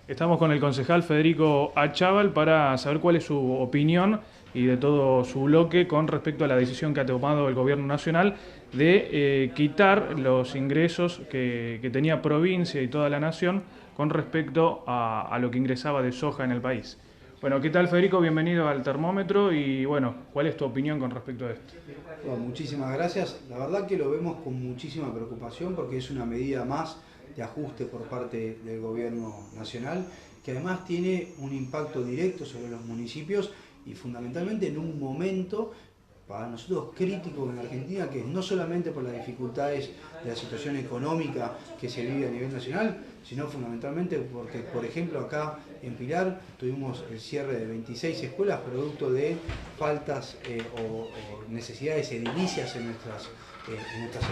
Estamos con el concejal Federico Achával para saber cuál es su opinión y de todo su bloque con respecto a la decisión que ha tomado el Gobierno Nacional de quitar los ingresos que tenía provincia y toda la nación con respecto a lo que ingresaba de soja en el país. Bueno, ¿qué tal, Federico? Bienvenido al termómetro y bueno, ¿cuál es tu opinión con respecto a esto? Bueno, muchísimas gracias. La verdad que lo vemos con muchísima preocupación porque es una medida más de ajuste por parte del gobierno nacional que además tiene un impacto directo sobre los municipios y fundamentalmente en un momento para nosotros crítico en Argentina, que no solamente por las dificultades de la situación económica que se vive a nivel nacional, sino fundamentalmente porque, por ejemplo, acá en Pilar tuvimos el cierre de 26 escuelas producto de faltas o necesidades edilicias en nuestras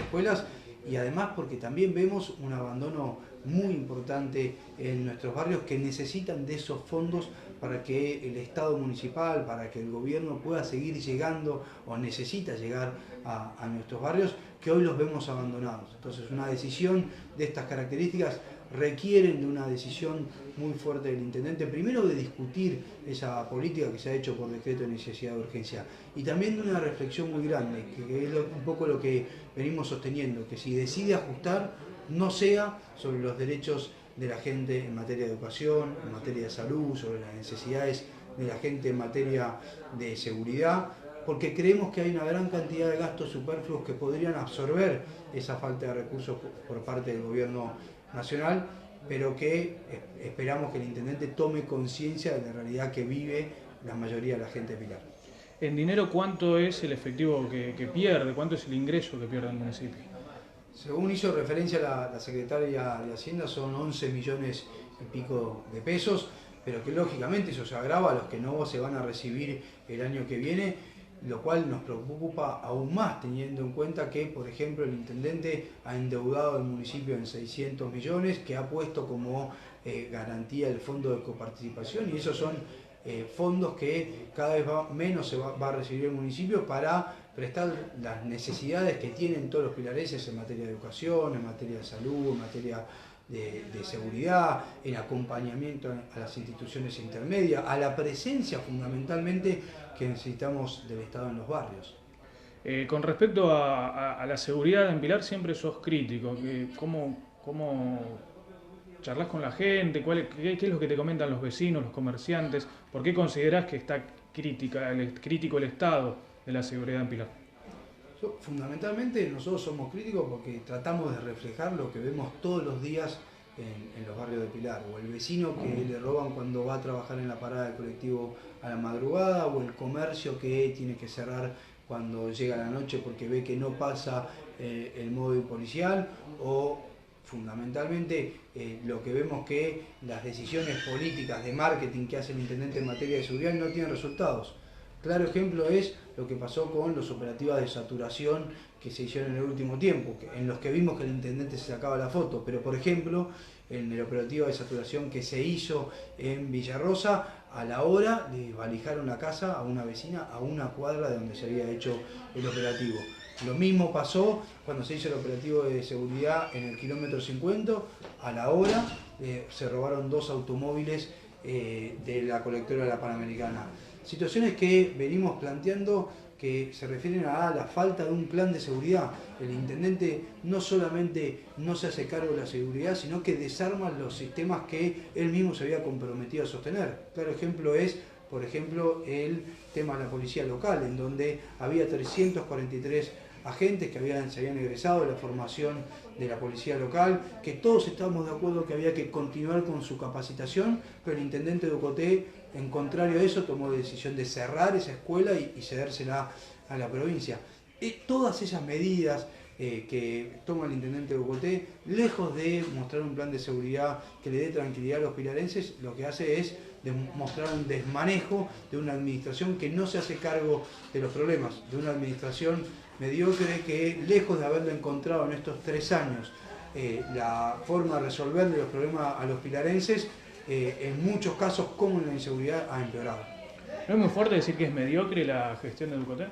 escuelas, y además porque también vemos un abandono muy importante en nuestros barrios que necesitan de esos fondos para que el Estado municipal, para que el gobierno pueda seguir llegando o necesita llegar a nuestros barrios, que hoy los vemos abandonados. Entonces una decisión de estas características requieren de una decisión muy fuerte del intendente, primero de discutir esa política que se ha hecho por decreto de necesidad de urgencia y también de una reflexión muy grande, que es un poco lo que venimos sosteniendo, que si decide ajustar no sea sobre los derechos de la gente en materia de educación, en materia de salud, sobre las necesidades de la gente en materia de seguridad, porque creemos que hay una gran cantidad de gastos superfluos que podrían absorber esa falta de recursos por parte del gobierno nacional, pero que esperamos que el intendente tome conciencia de la realidad que vive la mayoría de la gente de Pilar. En dinero, ¿cuánto es el efectivo que pierde? ¿Cuánto es el ingreso que pierde el municipio? Según hizo referencia la secretaria de Hacienda, son 11 millones y pico de pesos, pero que lógicamente eso se agrava a los que no se van a recibir el año que viene, lo cual nos preocupa aún más teniendo en cuenta que, por ejemplo, el intendente ha endeudado al municipio en 600 millones, que ha puesto como garantía el fondo de coparticipación, y esos son fondos que cada vez menos va a recibir el municipio para prestar las necesidades que tienen todos los pilareses en materia de educación, en materia de salud, en materia de seguridad, en acompañamiento a las instituciones intermedias, a la presencia fundamentalmente que necesitamos del Estado en los barrios. Con respecto a la seguridad en Pilar, siempre sos crítico. ¿Cómo charlas con la gente? ¿Qué es lo que te comentan los vecinos, los comerciantes? ¿Por qué considerás que está crítico el estado de la seguridad en Pilar? Fundamentalmente nosotros somos críticos porque tratamos de reflejar lo que vemos todos los días en los barrios de Pilar, o el vecino que le roban cuando va a trabajar en la parada del colectivo a la madrugada, o el comercio que tiene que cerrar cuando llega la noche porque ve que no pasa el móvil policial, o fundamentalmente lo que vemos que las decisiones políticas de marketing que hace el intendente en materia de seguridad no tienen resultados. Claro ejemplo es lo que pasó con los operativos de saturación que se hicieron en el último tiempo, en los que vimos que el intendente se sacaba la foto, pero por ejemplo, en el operativo de saturación que se hizo en Villarrosa, a la hora le valijaron la casa a una vecina a una cuadra de donde se había hecho el operativo. Lo mismo pasó cuando se hizo el operativo de seguridad en el kilómetro 50, a la hora se robaron 2 automóviles de la colectora de la Panamericana. Situaciones que venimos planteando que se refieren a la falta de un plan de seguridad. El intendente no solamente no se hace cargo de la seguridad, sino que desarma los sistemas que él mismo se había comprometido a sostener. Claro ejemplo es, por ejemplo, el tema de la policía local, en donde había 343 agentes que se habían egresado de la formación de la policía local, que todos estábamos de acuerdo que había que continuar con su capacitación, pero el intendente de Ocoté, en contrario a eso, tomó la decisión de cerrar esa escuela y cedérsela a la provincia. Todas esas medidas que toma el intendente de Ocoté, lejos de mostrar un plan de seguridad que le dé tranquilidad a los pilarenses, lo que hace es mostrar un desmanejo de una administración que no se hace cargo de los problemas, de una administración mediocre que, lejos de haberlo encontrado en estos 3 años la forma de resolverle los problemas a los pilarenses, en muchos casos, como en la inseguridad, ha empeorado. ¿No es muy fuerte decir que es mediocre la gestión de Ducoté?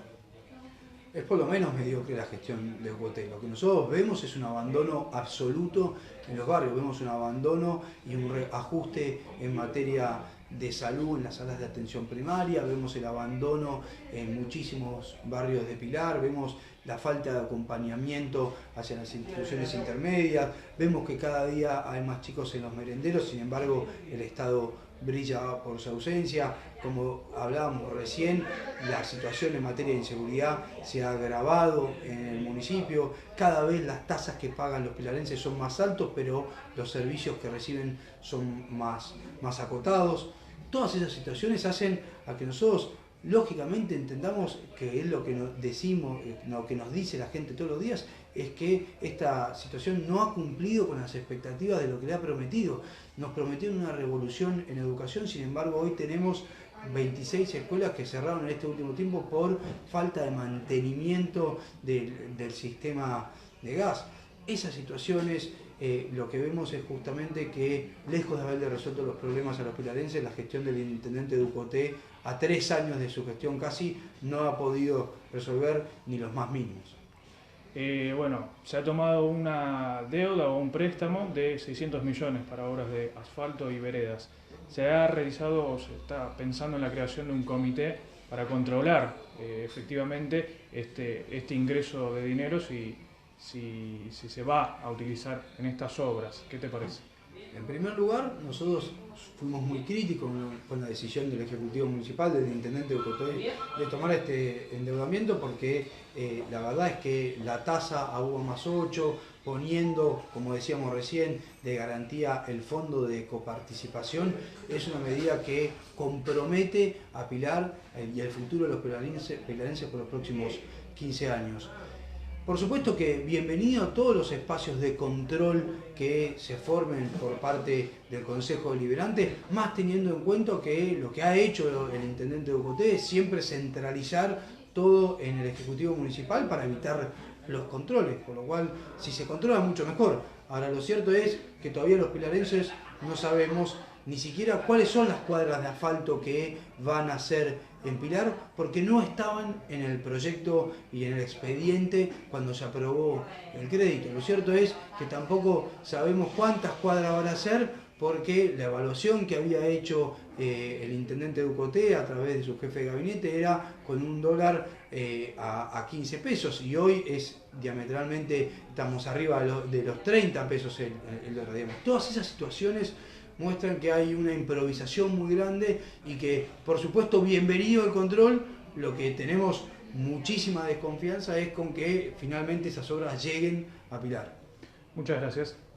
Es por lo menos mediocre la gestión de Ocoté. Lo que nosotros vemos es un abandono absoluto en los barrios, vemos un abandono y un reajuste en materia de salud en las salas de atención primaria, vemos el abandono en muchísimos barrios de Pilar, vemos la falta de acompañamiento hacia las instituciones intermedias, vemos que cada día hay más chicos en los merenderos, sin embargo el Estado brilla por su ausencia. Como hablábamos recién, la situación en materia de inseguridad se ha agravado en el municipio. Cada vez las tasas que pagan los pilarenses son más altos, pero los servicios que reciben son más acotados. Todas esas situaciones hacen a que nosotros lógicamente entendamos que es lo que nos decimos, lo que nos dice la gente todos los días, es que esta situación no ha cumplido con las expectativas de lo que le ha prometido. Nos prometieron una revolución en educación, sin embargo hoy tenemos 26 escuelas que cerraron en este último tiempo por falta de mantenimiento del sistema de gas. Esas situaciones, lo que vemos es justamente que, lejos de haberle resuelto los problemas a los pilarenses, la gestión del intendente de Ocoté, a 3 años de su gestión casi, no ha podido resolver ni los más mínimos. Bueno, se ha tomado una deuda o un préstamo de 600 millones para obras de asfalto y veredas. Se ha realizado o se está pensando en la creación de un comité para controlar efectivamente este ingreso de dinero si se va a utilizar en estas obras. ¿Qué te parece? En primer lugar, nosotros fuimos muy críticos con la decisión del Ejecutivo Municipal, del Intendente de Ocoté, de tomar este endeudamiento porque la verdad es que la tasa a UVA+8, poniendo, como decíamos recién, de garantía el fondo de coparticipación, es una medida que compromete a Pilar y el futuro de los pilarenses por los próximos 15 años. Por supuesto que bienvenido a todos los espacios de control que se formen por parte del Consejo Deliberante, más teniendo en cuenta que lo que ha hecho el Intendente de Ocoté es siempre centralizar todo en el Ejecutivo Municipal para evitar los controles, por lo cual si se controla mucho mejor. Ahora lo cierto es que todavía los pilarenses no sabemos ni siquiera cuáles son las cuadras de asfalto que van a ser en Pilar, porque no estaban en el proyecto y en el expediente cuando se aprobó el crédito. Lo cierto es que tampoco sabemos cuántas cuadras van a ser, porque la evaluación que había hecho el intendente de Ocoté a través de su jefe de gabinete era con $1 a 15 pesos, y hoy es diametralmente, estamos arriba de los 30 pesos el dólar. Todas esas situaciones muestran que hay una improvisación muy grande y que, por supuesto, bienvenido el control. Lo que tenemos muchísima desconfianza es con que finalmente esas obras lleguen a Pilar. Muchas gracias.